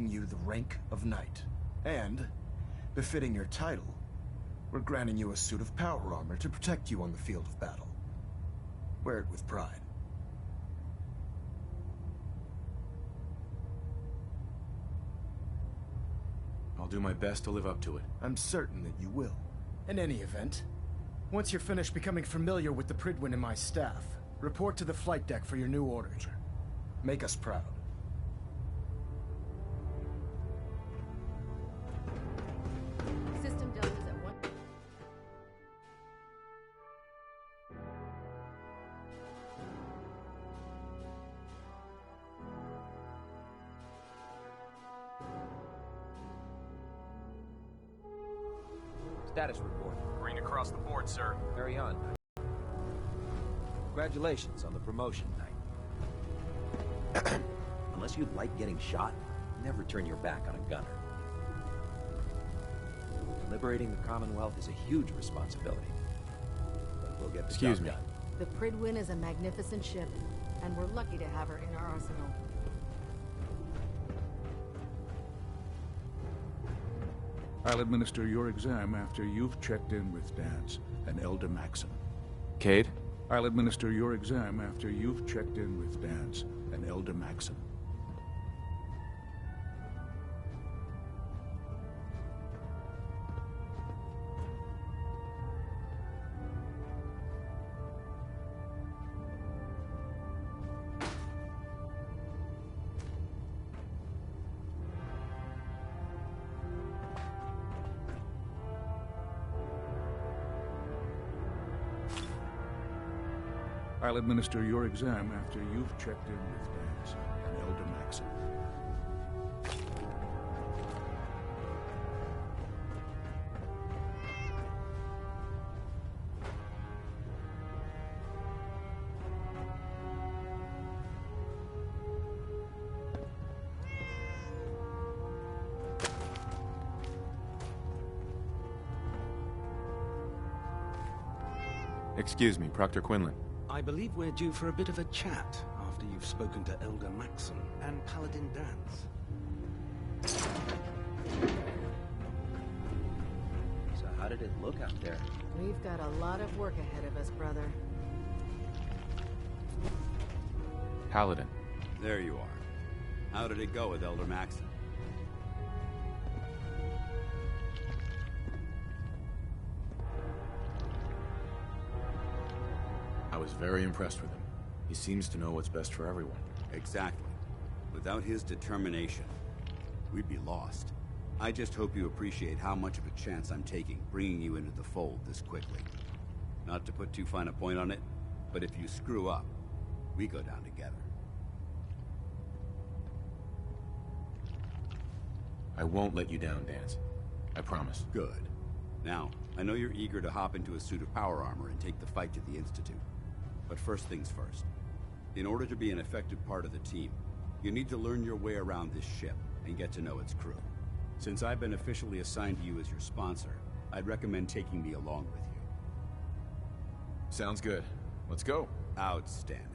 making you the rank of knight. And, befitting your title, we're granting you a suit of power armor to protect you on the field of battle. Wear it with pride. I'll do my best to live up to it. I'm certain that you will. In any event, once you're finished becoming familiar with the Pridwin and my staff, report to the flight deck for your new orders. Make us proud. System deltas at 1. Status report. Green across the board, sir. Carry on. Congratulations on the promotion, Knight. Unless you like getting shot, never turn your back on a gunner. Liberating the Commonwealth is a huge responsibility. But we'll get the Excuse job me. done. The Pridwin is a magnificent ship, and we're lucky to have her in our arsenal. I'll administer your exam after you've checked in with Dance and Elder Maxim. Cade? I'll administer your exam after you've checked in with Dance and Elder Maxim. I'll administer your exam after you've checked in with Dance and Elder Maxim. Excuse me, Proctor Quinlan. I believe we're due for a bit of a chat after you've spoken to Elder Maxim and Paladin Dance. So how did it look out there? We've got a lot of work ahead of us, brother. Paladin. There you are. How did it go with Elder Maxim? I was very impressed with him. He seems to know what's best for everyone. Exactly. Without his determination, we'd be lost. I just hope you appreciate how much of a chance I'm taking bringing you into the fold this quickly. Not to put too fine a point on it, but if you screw up, we go down together. I won't let you down, Dance. I promise. Good. Now, I know you're eager to hop into a suit of power armor and take the fight to the Institute. But first things first. In order to be an effective part of the team, you need to learn your way around this ship and get to know its crew. Since I've been officially assigned to you as your sponsor, I'd recommend taking me along with you. Sounds good. Let's go. Outstanding.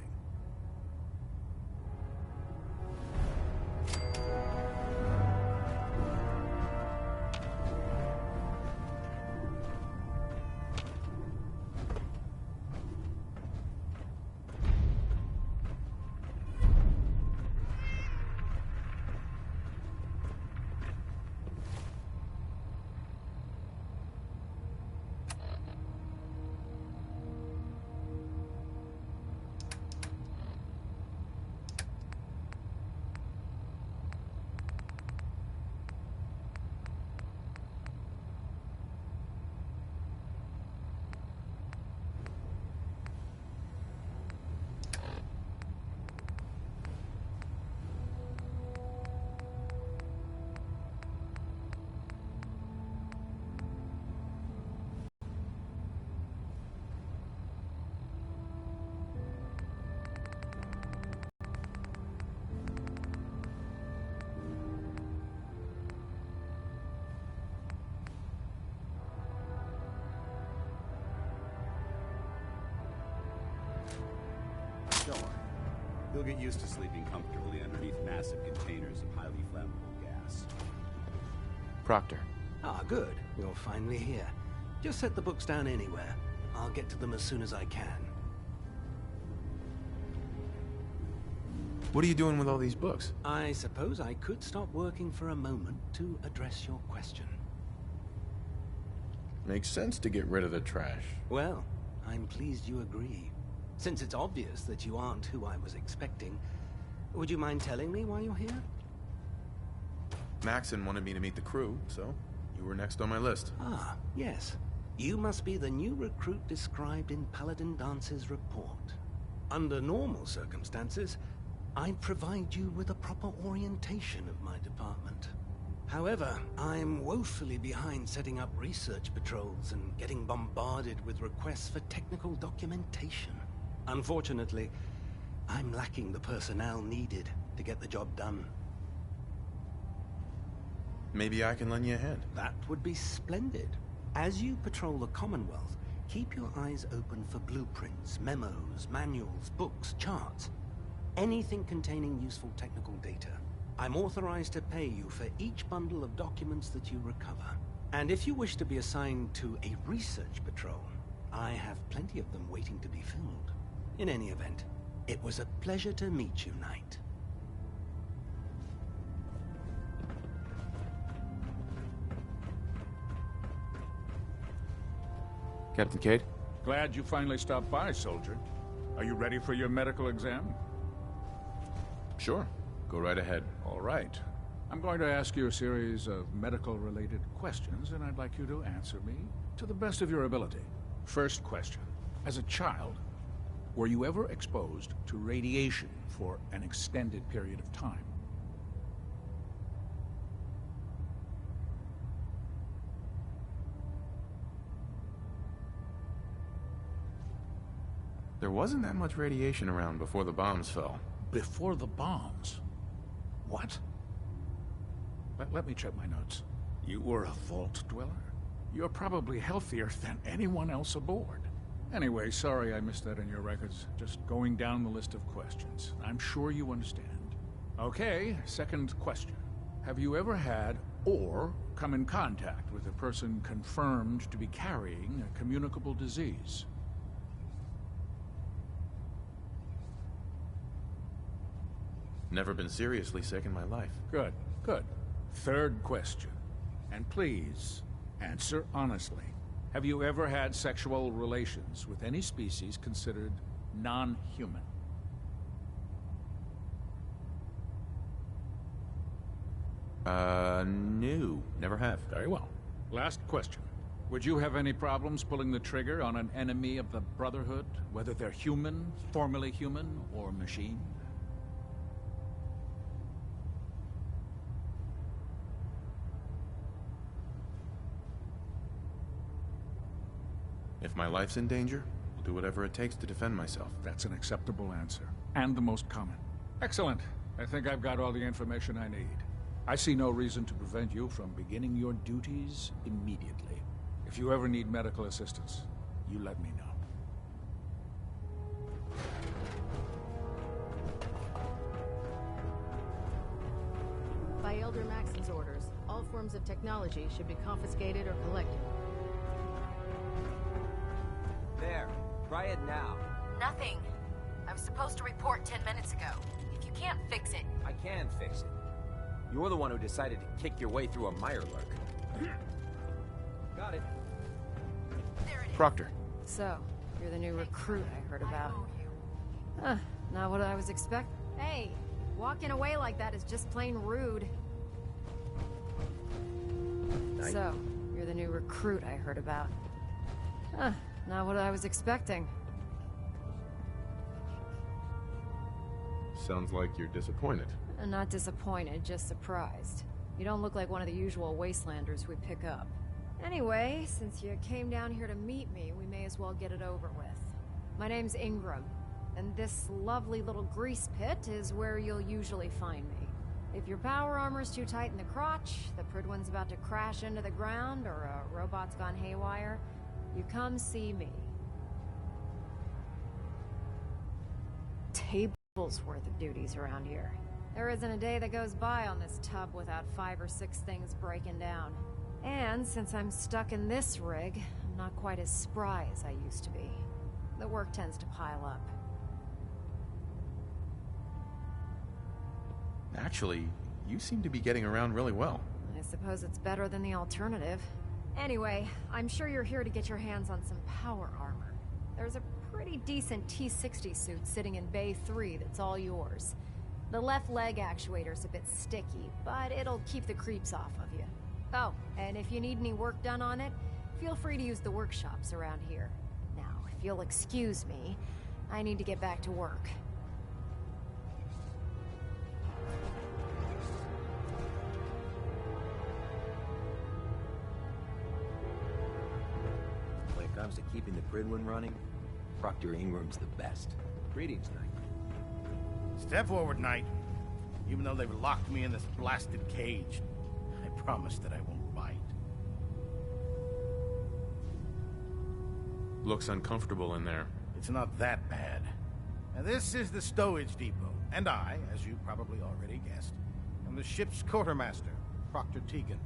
Don't worry. You'll get used to sleeping comfortably underneath massive containers of highly flammable gas. Proctor. Ah, good. You're finally here. Just set the books down anywhere. I'll get to them as soon as I can. What are you doing with all these books? I suppose I could stop working for a moment to address your question. Makes sense to get rid of the trash. Well, I'm pleased you agree. Since it's obvious that you aren't who I was expecting, would you mind telling me why you're here? Maxon wanted me to meet the crew, so you were next on my list. Ah, yes. You must be the new recruit described in Paladin Dance's report. Under normal circumstances, I'd provide you with a proper orientation of my department. However, I'm woefully behind setting up research patrols and getting bombarded with requests for technical documentation. Unfortunately, I'm lacking the personnel needed to get the job done. Maybe I can lend you a hand. That would be splendid. As you patrol the Commonwealth, keep your eyes open for blueprints, memos, manuals, books, charts. Anything containing useful technical data. I'm authorized to pay you for each bundle of documents that you recover. And if you wish to be assigned to a research patrol, I have plenty of them waiting to be filled. In any event, it was a pleasure to meet you, Knight. Captain Cade? Glad you finally stopped by, soldier. Are you ready for your medical exam? Sure. Go right ahead. All right. I'm going to ask you a series of medical-related questions, and I'd like you to answer me to the best of your ability. First question. As a child, were you ever exposed to radiation for an extended period of time? There wasn't that much radiation around before the bombs fell. Before the bombs? What? Let me check my notes. You were a vault dweller? You're probably healthier than anyone else aboard. Anyway, sorry I missed that in your records. Just going down the list of questions. I'm sure you understand. Okay, second question. Have you ever had or come in contact with a person confirmed to be carrying a communicable disease? Never been seriously sick in my life. Good, good. Third question. And please, answer honestly. Have you ever had sexual relations with any species considered non-human? No. Never have. Very well. Last question. Would you have any problems pulling the trigger on an enemy of the Brotherhood, whether they're human, formerly human, or machine? If my life's in danger, I'll do whatever it takes to defend myself. That's an acceptable answer, and the most common. Excellent. I think I've got all the information I need. I see no reason to prevent you from beginning your duties immediately. If you ever need medical assistance, you let me know. By Elder Maxon's orders, all forms of technology should be confiscated or collected. There. Try it now. Nothing. I was supposed to report 10 minutes ago. If you can't fix it... I can fix it. You're the one who decided to kick your way through a Mirelurk. Got it. There it is. Proctor. So, you're the new recruit I heard about. Huh, not what I was expecting. Hey, walking away like that is just plain rude. So, you're the new recruit I heard about. Huh, not what I was expecting. Sounds like you're disappointed. Not disappointed, just surprised. You don't look like one of the usual wastelanders we pick up. Anyway, since you came down here to meet me, we may as well get it over with. My name's Ingram, and this lovely little grease pit is where you'll usually find me. If your power armor's too tight in the crotch, the Pridwen's about to crash into the ground, or a robot's gone haywire, you come see me. Tables worth of duties around here. There isn't a day that goes by on this tub without 5 or 6 things breaking down. And since I'm stuck in this rig, I'm not quite as spry as I used to be. The work tends to pile up. Actually, you seem to be getting around really well. I suppose it's better than the alternative. Anyway, I'm sure you're here to get your hands on some power armor. There's a pretty decent T-60 suit sitting in Bay 3 that's all yours. The left leg actuator's a bit sticky, but it'll keep the creeps off of you. Oh, and if you need any work done on it, feel free to use the workshops around here. Now, if you'll excuse me, I need to get back to work. When it comes to keeping the Gridwin running, Proctor Ingram's the best. Greetings, Knight. Step forward, Knight. Even though they've locked me in this blasted cage, I promise that I won't bite. Looks uncomfortable in there. It's not that bad. Now, this is the stowage depot, and I, as you probably already guessed, am the ship's quartermaster, Proctor Tegan.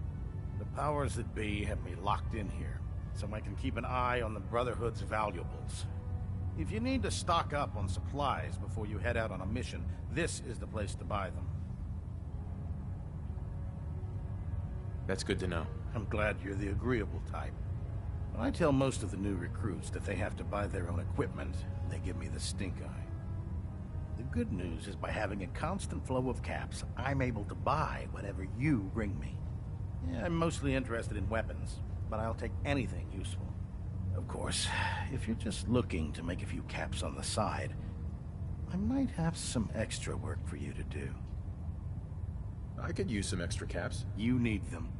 The powers that be have me locked in here, so I can keep an eye on the Brotherhood's valuables. If you need to stock up on supplies before you head out on a mission, this is the place to buy them. That's good to know. I'm glad you're the agreeable type. When I tell most of the new recruits that they have to buy their own equipment, they give me the stink eye. The good news is by having a constant flow of caps, I'm able to buy whatever you bring me. Yeah, I'm mostly interested in weapons, but I'll take anything useful. Of course, if you're just looking to make a few caps on the side, I might have some extra work for you to do. I could use some extra caps. You need them,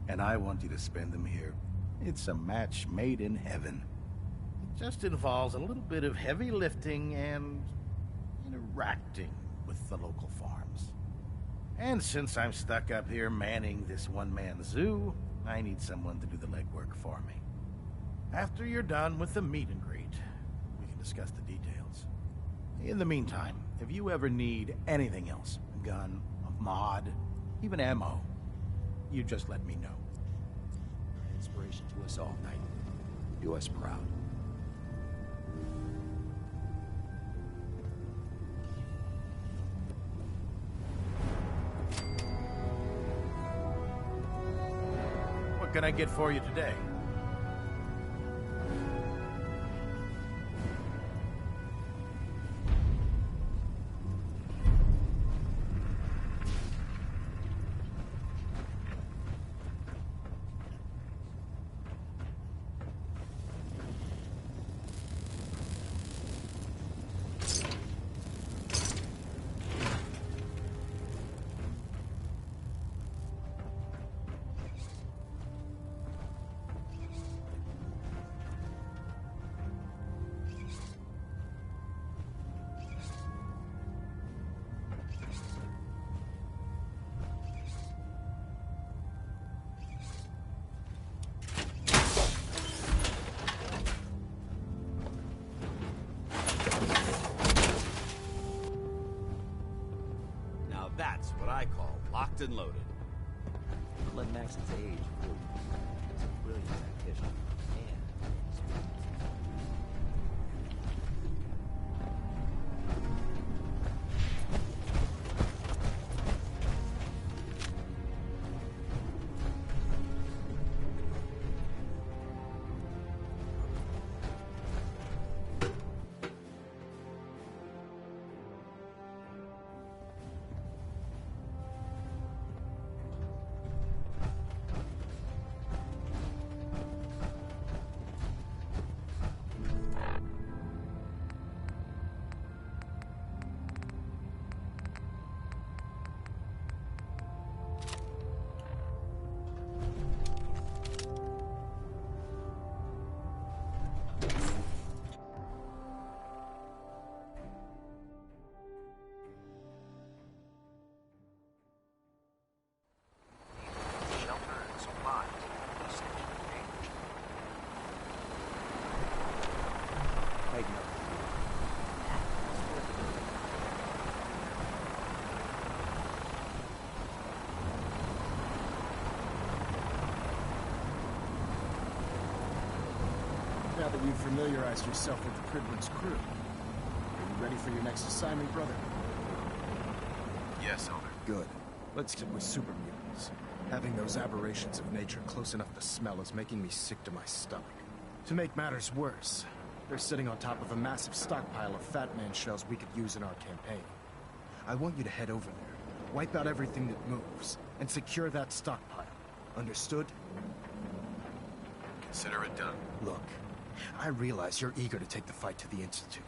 and I want you to spend them here. It's a match made in heaven. It just involves a little bit of heavy lifting and interacting with the local farms. And since I'm stuck up here manning this one-man zoo, I need someone to do the legwork for me. After you're done with the meet and greet, we can discuss the details. In the meantime, if you ever need anything else, a gun, a mod, even ammo, you just let me know. Inspiration to us all, Knight. Do us proud. What can I get for you today? That's what I call locked and loaded. Let Max's age fool you. He's a brilliant tactician. now that you've familiarized yourself with the Pridwin's crew. Are you ready for your next assignment, brother? Yes, Elder. Good. Let's get with super mutants. Having those aberrations of nature close enough to smell is making me sick to my stomach. To make matters worse, they're sitting on top of a massive stockpile of Fat Man shells we could use in our campaign. I want you to head over there, wipe out everything that moves, and secure that stockpile. Understood? Consider it done. Look, I realize you're eager to take the fight to the Institute,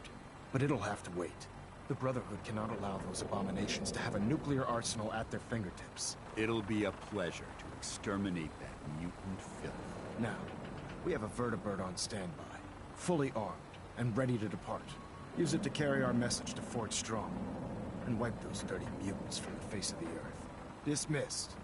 but it'll have to wait. The Brotherhood cannot allow those abominations to have a nuclear arsenal at their fingertips. It'll be a pleasure to exterminate that mutant filth. Now, we have a vertibird on standby, fully armed, and ready to depart. Use it to carry our message to Fort Strong, and wipe those dirty mutants from the face of the earth. Dismissed.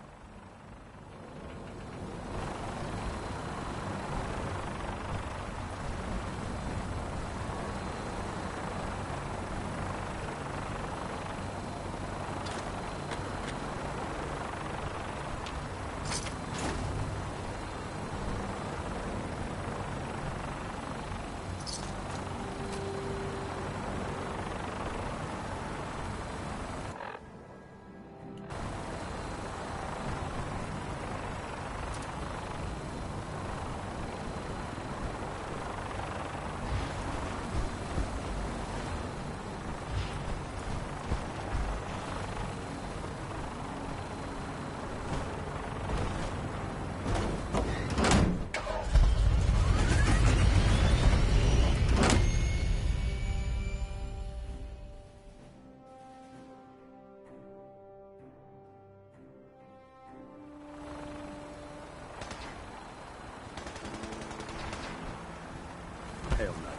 Hail Knight.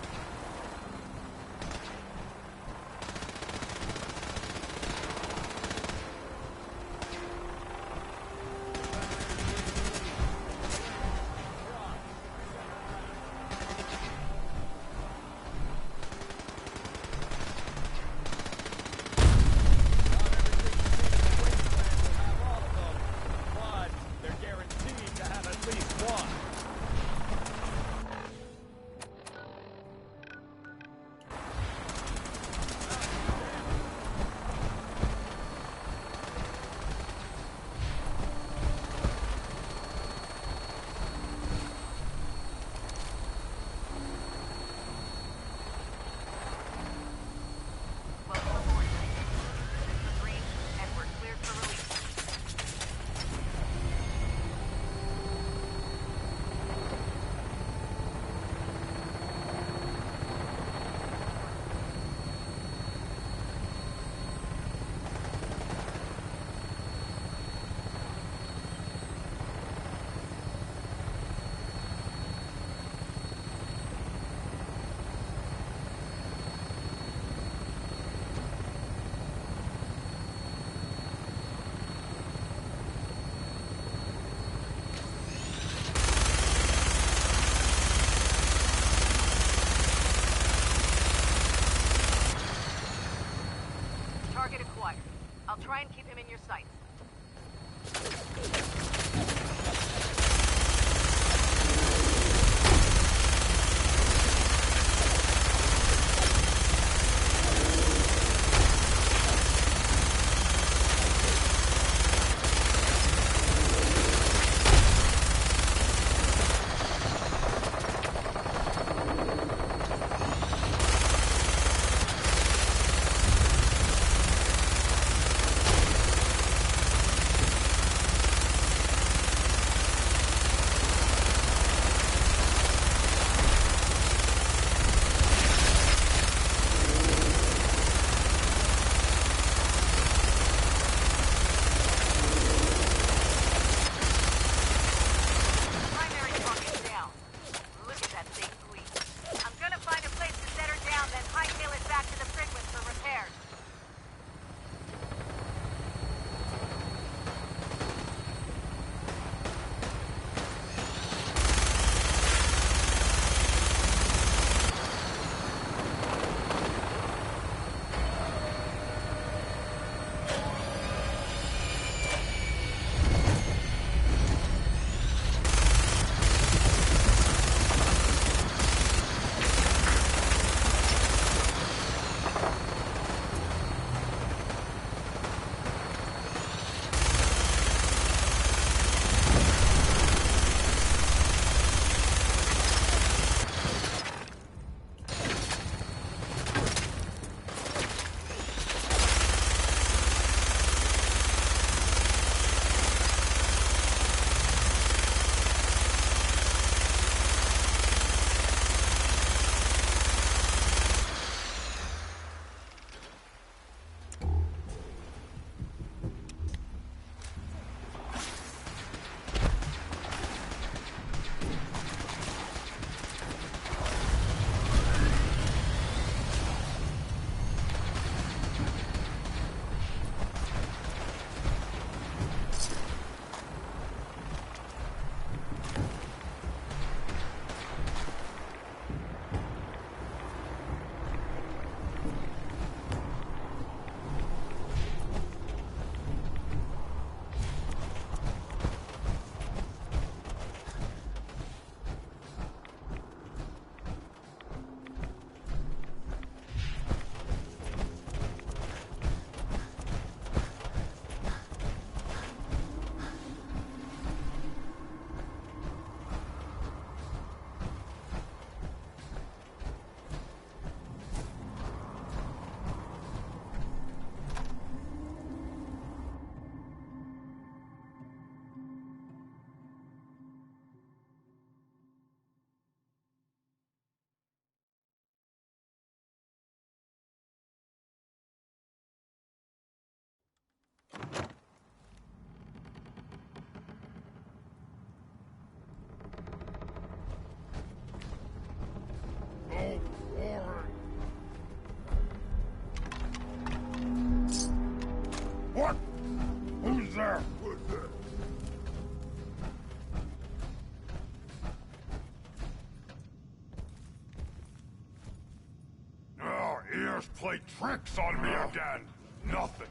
dares play tricks on me again? Nothing.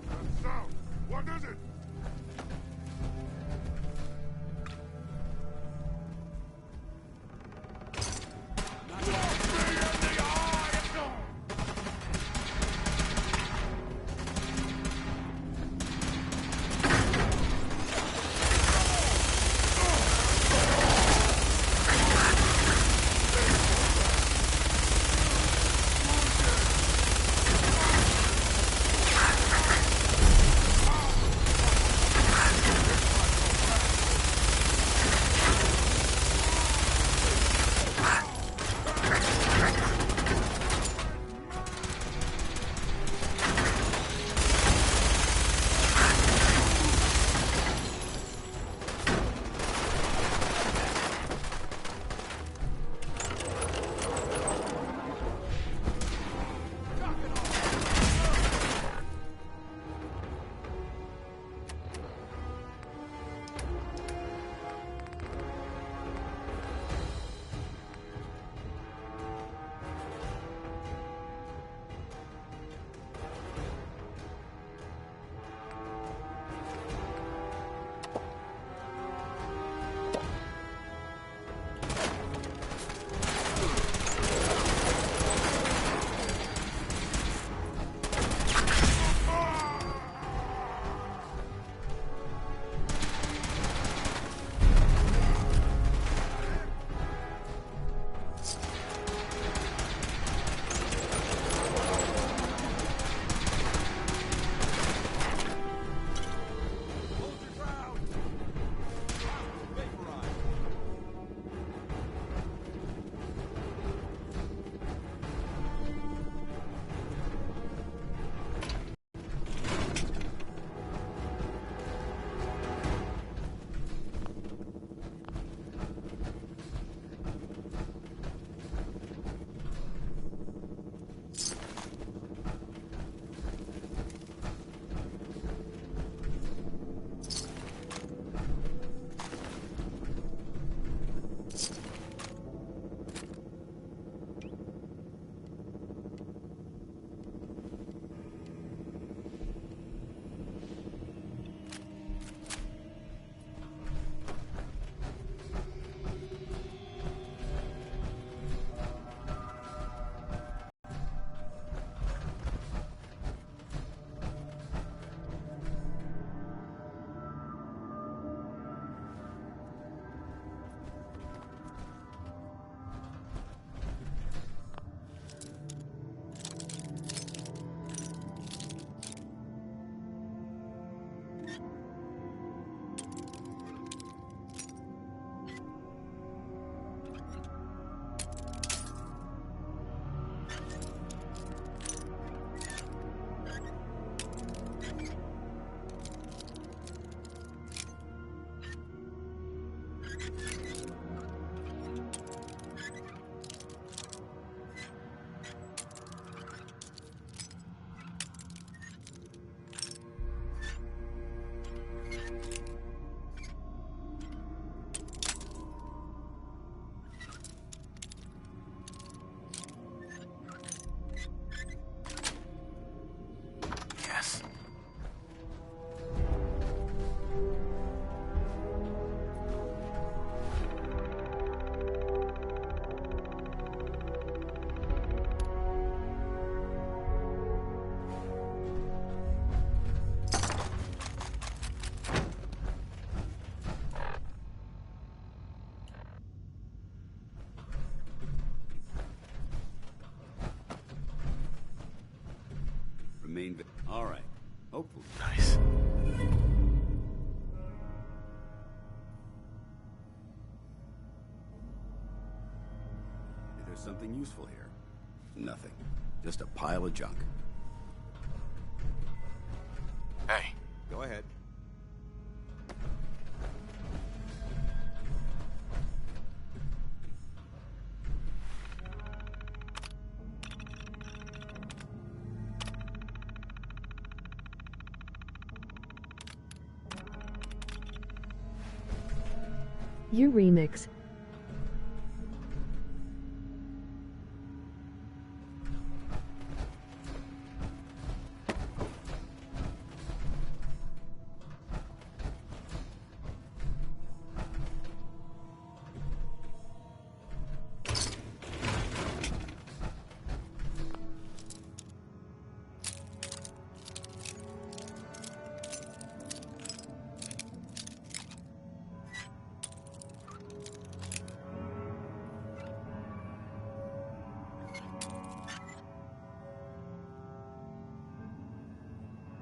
That sound, what is it? All right. Hopefully. Nice. There's something useful here. Nothing. Just a pile of junk. Hey. Go ahead. Whodatremix.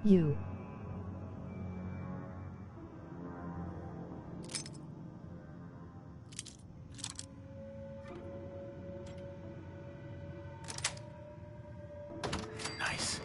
You. Nice.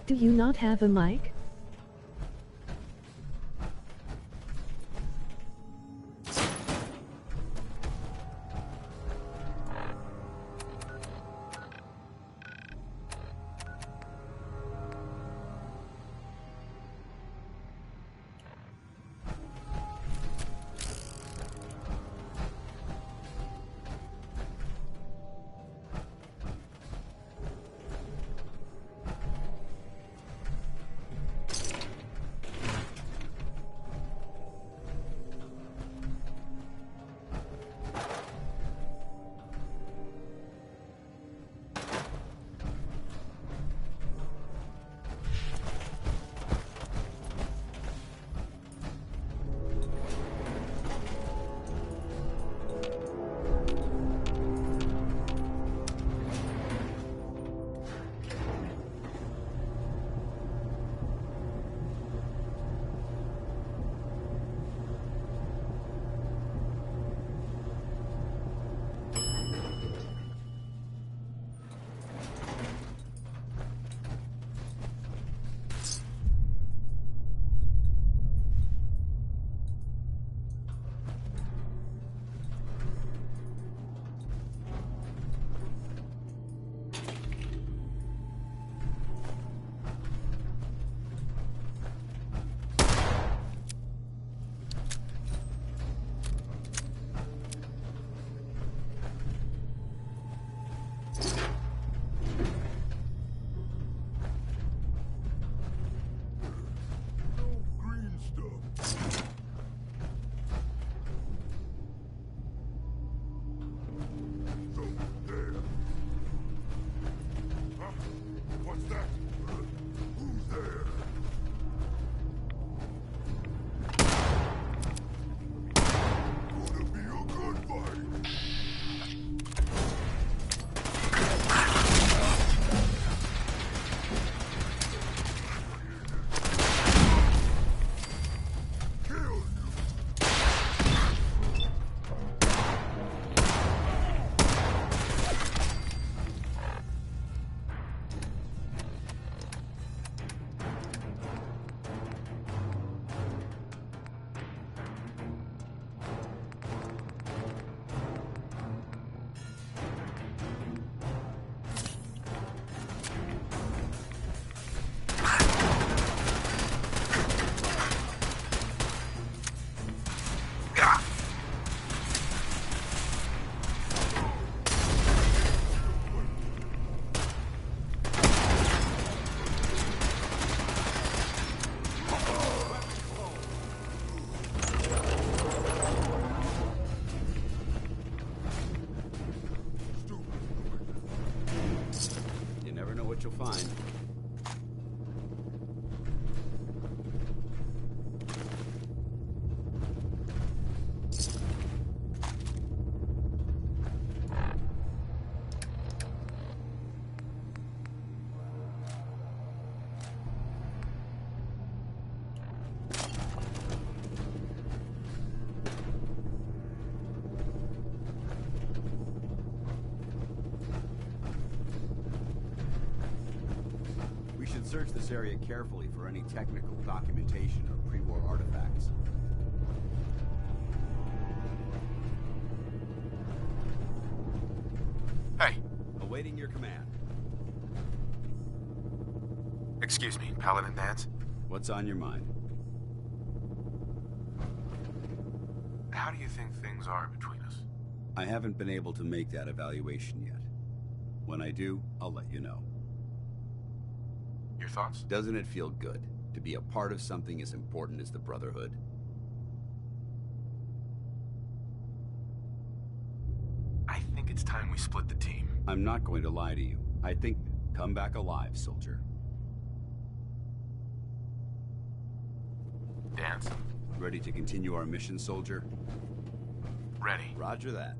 Do you not have a mic? what you'll find. search this area carefully for any technical documentation or pre-war artifacts. Hey. Awaiting your command. Excuse me, Paladin Dance? What's on your mind? How do you think things are between us? I haven't been able to make that evaluation yet. When I do, I'll let you know. Your thoughts? Doesn't it feel good to be a part of something as important as the Brotherhood? I think it's time we split the team. I'm not going to lie to you. I think come back alive, soldier. Dance? Ready to continue our mission, soldier? Ready. Roger that.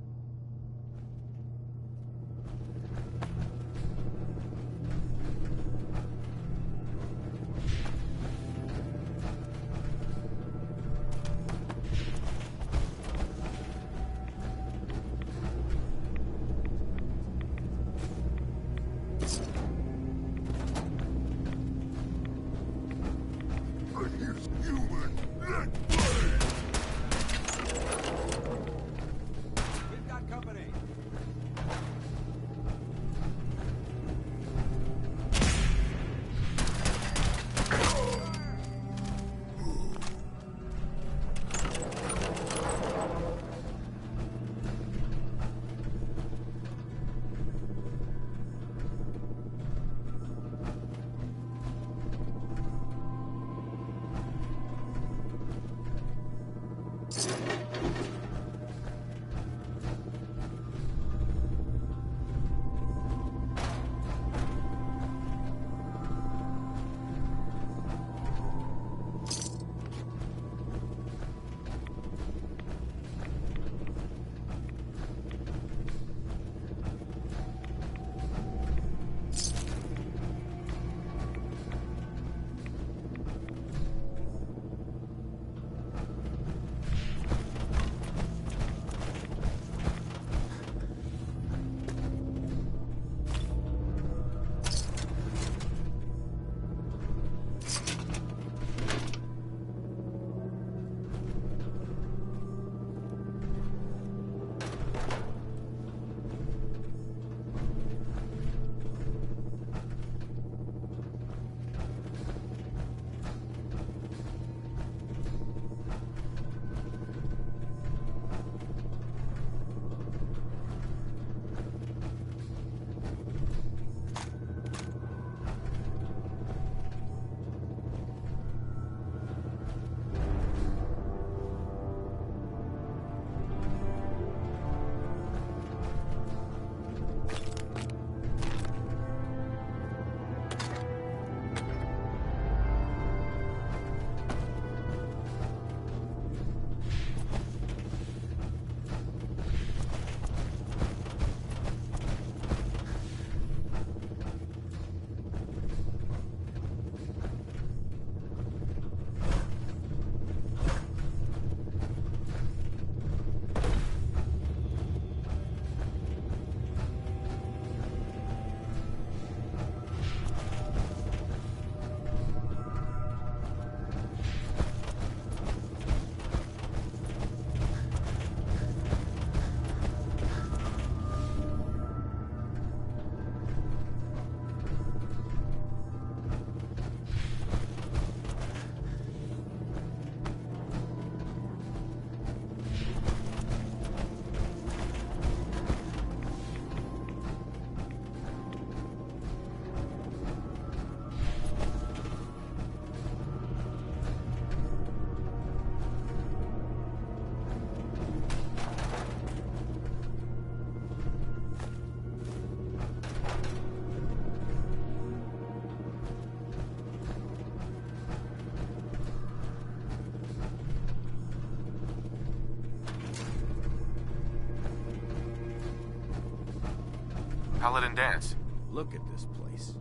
Paladin Dance. Look at this place.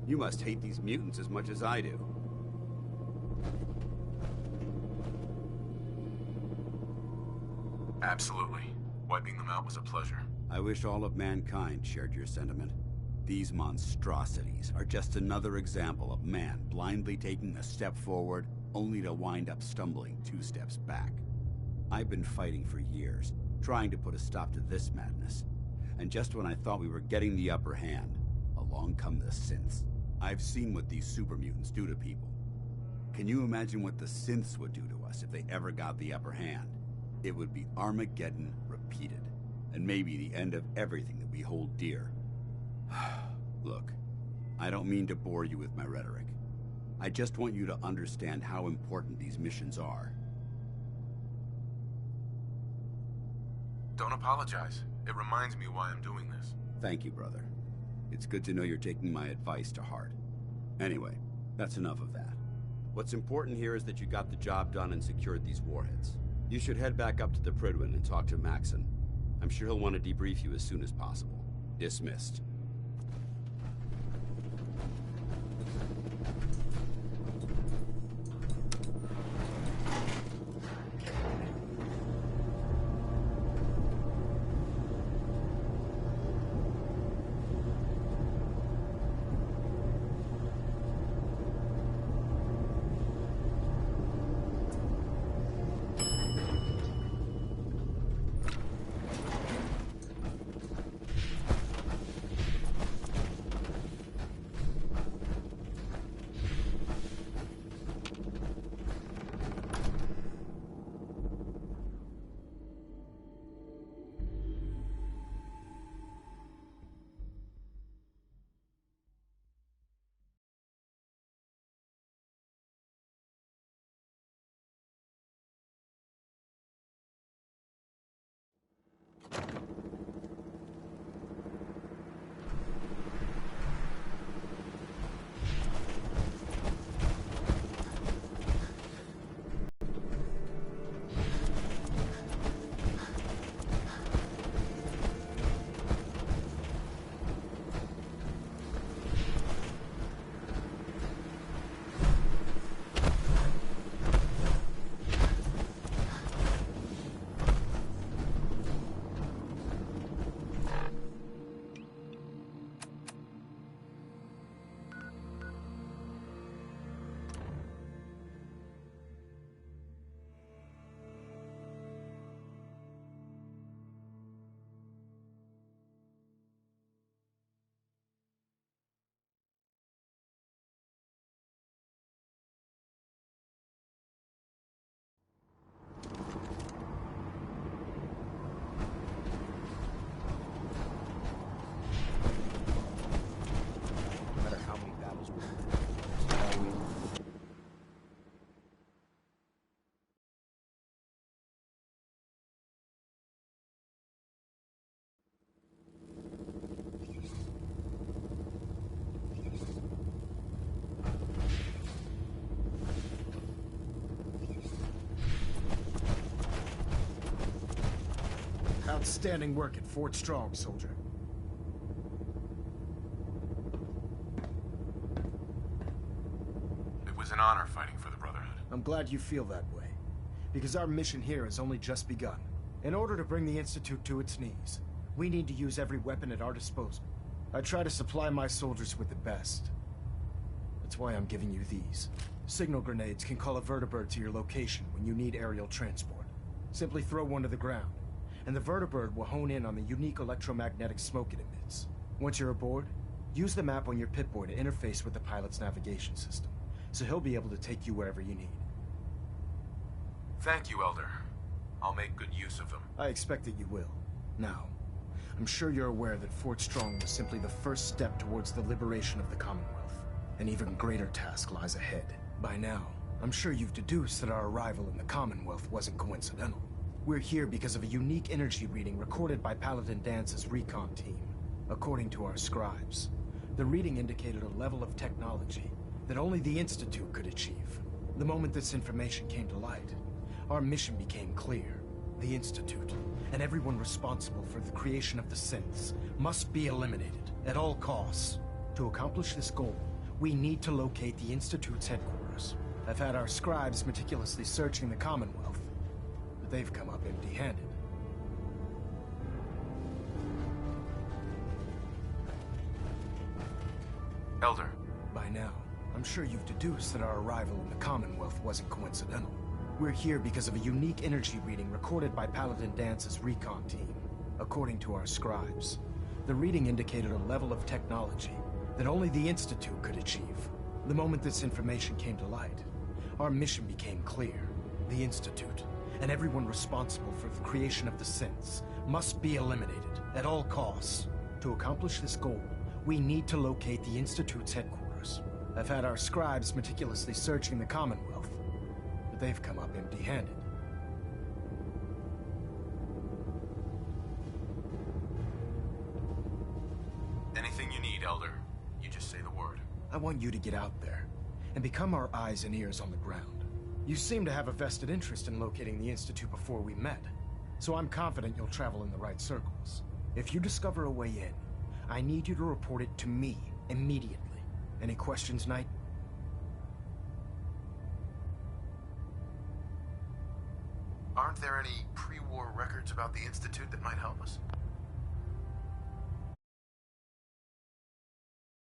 You must hate these mutants as much as I do. Absolutely. Wiping them out was a pleasure. I wish all of mankind shared your sentiment. These monstrosities are just another example of man blindly taking a step forward, only to wind up stumbling 2 steps back. I've been fighting for years, trying to put a stop to this madness. And just when I thought we were getting the upper hand, along come the synths. I've seen what these super mutants do to people. Can you imagine what the synths would do to us if they ever got the upper hand? It would be Armageddon repeated, and maybe the end of everything that we hold dear. Look, I don't mean to bore you with my rhetoric. I just want you to understand how important these missions are. Don't apologize. It reminds me why I'm doing this. Thank you, brother. It's good to know you're taking my advice to heart. Anyway, that's enough of that. What's important here is that you got the job done and secured these warheads. You should head back up to the Prydwen and talk to Maxon. I'm sure he'll want to debrief you as soon as possible. Dismissed. Outstanding work at Fort Strong, soldier. It was an honor fighting for the Brotherhood. I'm glad you feel that way, because our mission here has only just begun. In order to bring the Institute to its knees, we need to use every weapon at our disposal. I try to supply my soldiers with the best. That's why I'm giving you these. Signal grenades can call a vertibird to your location when you need aerial transport. Simply throw one to the ground, and the vertibird will hone in on the unique electromagnetic smoke it emits. Once you're aboard, use the map on your Pip-Boy to interface with the pilot's navigation system, so he'll be able to take you wherever you need. Thank you, Elder. I'll make good use of them. I expect that you will. Now, I'm sure you're aware that Fort Strong was simply the first step towards the liberation of the Commonwealth. An even greater task lies ahead. By now, I'm sure you've deduced that our arrival in the Commonwealth wasn't coincidental. We're here because of a unique energy reading recorded by Paladin Dance's recon team. According to our scribes, the reading indicated a level of technology that only the Institute could achieve. The moment this information came to light, our mission became clear. The Institute, and everyone responsible for the creation of the synths, must be eliminated at all costs. To accomplish this goal, we need to locate the Institute's headquarters. I've had our scribes meticulously searching the Commonwealth, but they've come up empty-handed. I'm sure you've deduced that our arrival in the Commonwealth wasn't coincidental. We're here because of a unique energy reading recorded by Paladin Dance's recon team. According to our scribes, the reading indicated a level of technology that only the Institute could achieve. The moment this information came to light, our mission became clear. The Institute, and everyone responsible for the creation of the synths, must be eliminated at all costs. To accomplish this goal, we need to locate the Institute's headquarters. I've had our scribes meticulously searching the Commonwealth, but they've come up empty-handed. Anything you need, Elder. You just say the word. I want you to get out there and become our eyes and ears on the ground. You seem to have a vested interest in locating the Institute before we met, so I'm confident you'll travel in the right circles. If you discover a way in, I need you to report it to me immediately. Any questions, Knight? Aren't there any pre-war records about the Institute that might help us?